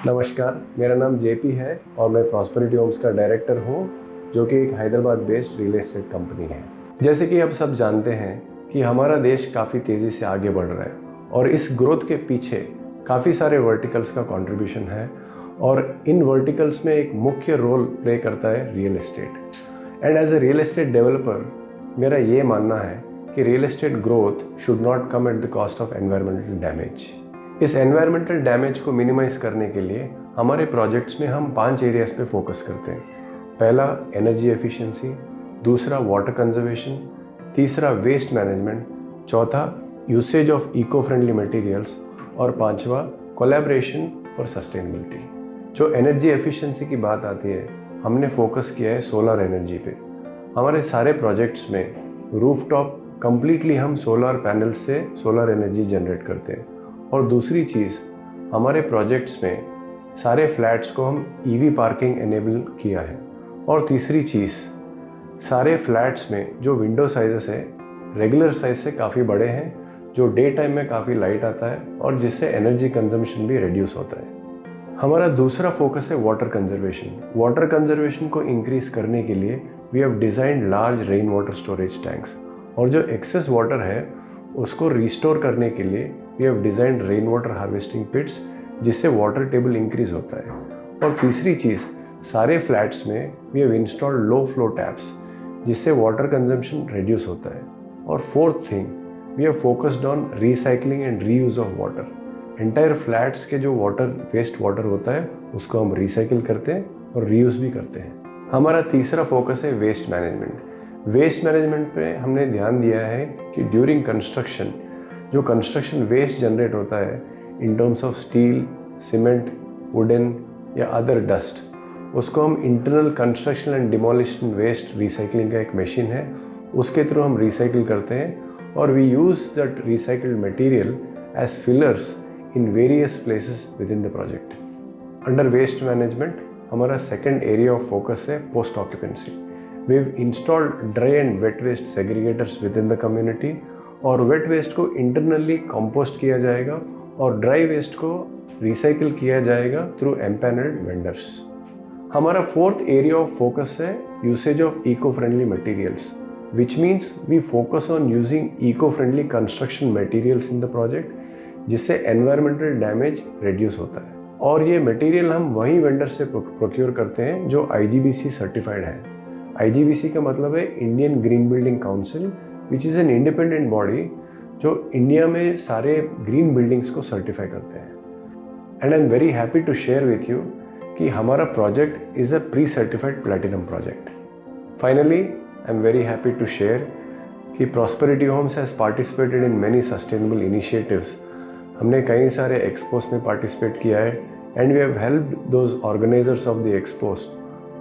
नमस्कार, मेरा नाम जेपी है और मैं प्रॉस्पेरिटी होम्स का डायरेक्टर हूँ, जो कि एक Hyderabad based real estate company है। जैसे कि आप सब जानते हैं कि हमारा देश काफ़ी तेज़ी से आगे बढ़ रहा है और इस ग्रोथ के पीछे काफ़ी सारे वर्टिकल्स का कंट्रीब्यूशन है और इन वर्टिकल्स में एक मुख्य रोल प्ले करता है real estate. And as a real estate developer मेरा ये मानना है कि real estate growth should not come at the cost of environmental damage. इस एनवायरमेंटल डैमेज को मिनिमाइज करने के लिए हमारे प्रोजेक्ट्स में हम 5 एरियाज पे फोकस करते हैं। पहला एनर्जी एफिशिएंसी, दूसरा वाटर कंजर्वेशन, तीसरा वेस्ट मैनेजमेंट, चौथा usage of eco friendly materials और पांचवा कोलैबोरेशन फॉर सस्टेनेबिलिटी। जो एनर्जी एफिशिएंसी की बात आती है, हमने फोकस किया है सोलर एनर्जी पे। हमारे सारे प्रोजेक्ट्स में रूफटॉप कंप्लीटली हम सोलर पैनल से सोलर एनर्जी जनरेट करते हैं। और दूसरी चीज़, हमारे प्रोजेक्ट्स में सारे फ्लैट्स को हम ईवी पार्किंग एनेबल किया है। और तीसरी चीज़, सारे फ्लैट्स में जो विंडो साइजेस है रेगुलर साइज से काफ़ी बड़े हैं, जो डे टाइम में काफ़ी लाइट आता है और जिससे एनर्जी कंजम्पशन भी रिड्यूस होता है। हमारा दूसरा फोकस है वाटर कंजर्वेशन। वाटर कंजर्वेशन को इंक्रीज करने के लिए we have designed large rain water storage tanks, और जो एक्सेस वाटर है उसको रिस्टोर करने के लिए we have designed rain water harvesting pits, जिससे वाटर टेबल इंक्रीज होता है। और तीसरी चीज़, सारे फ्लैट्स में we have installed low flow taps, जिससे वाटर कंजम्पशन रिड्यूस होता है। और fourth thing, we have focused on recycling and reuse of water. Entire flats के जो वाटर वेस्ट वाटर होता है उसको हम रिसाइकिल करते हैं और रीयूज भी करते हैं। हमारा तीसरा फोकस है वेस्ट मैनेजमेंट। वेस्ट मैनेजमेंट पे हमने ध्यान दिया है कि ड्यूरिंग कंस्ट्रक्शन जो कंस्ट्रक्शन वेस्ट जनरेट होता है in terms of steel, cement, wooden या अदर डस्ट, उसको हम internal construction and demolition waste recycling का एक मशीन है, उसके थ्रू हम रिसाइकिल करते हैं और we use that recycled material as fillers in various places within the project. Under waste management हमारा सेकेंड एरिया ऑफ फोकस है post occupancy. We've installed dry and wet waste segregators within the community, और wet waste को internally compost किया जाएगा और dry waste को recycle किया जाएगा थ्रू एम्पैनल्ड वेंडर्स। हमारा फोर्थ एरिया ऑफ फोकस है usage of eco friendly materials, which means we focus on using eco friendly construction materials in the project, जिससे एनवायरमेंटल डैमेज रिड्यूस होता है। और ये मटेरियल हम वही वेंडर से प्रोक्योर करते हैं जो IGBC सर्टिफाइड है। IGBC का मतलब है Indian green building council, which is an independent body जो इंडिया में सारे ग्रीन बिल्डिंग्स को सर्टिफाई करते हैं। And I am very happy to share with you कि हमारा project is a pre certified platinum project. Finally I am very happy to share कि prosperity homes has participated in many sustainable initiatives. हमने कई सारे expos में participate किया है and we have helped those organisers of the expos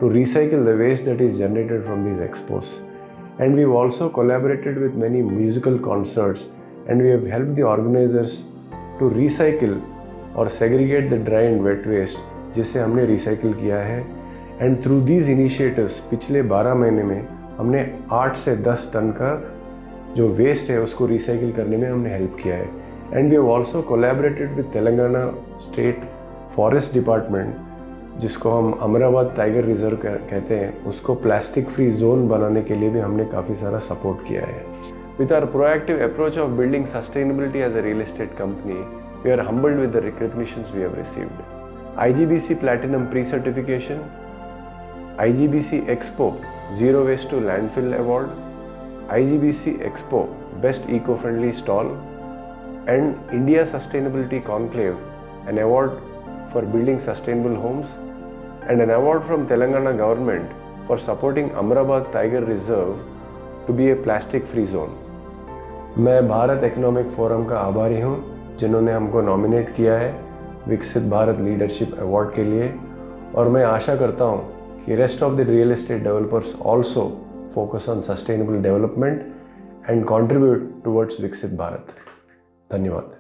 to recycle the waste that is generated from these expos. And we've also collaborated with many musical concerts, and we have helped the organizers to recycle or segregate the dry and wet waste, जिसे हमने recycle किया है। And through these initiatives पिछले 12 महीने में हमने 8 से 10 ton का जो वेस्ट है उसको रिसाइकिल करने में हमने हेल्प किया है। And we have also collaborated with Telangana state forest department, जिसको हम अमराबाद टाइगर रिजर्व कहते हैं, उसको प्लास्टिक फ्री जोन बनाने के लिए भी हमने काफ़ी सारा सपोर्ट किया है। With our proactive approach of building sustainability as a real estate company, we are humbled with the recognitions we have received. IGBC platinum pre certification, IGBC expo zero waste to landfill award, IGBC expo best eco friendly stall and India sustainability conclave an award for building sustainable homes, and an award from Telangana government for supporting Amrabad Tiger Reserve to be a plastic free zone. मैं Bharat economic forum का आभारी हूँ जिन्होंने हमको nominate किया है विकसित Bharat leadership award के लिए, और मैं आशा करता हूँ कि rest of the real estate developers also focus on sustainable development and contribute towards विकसित भारत। धन्यवाद।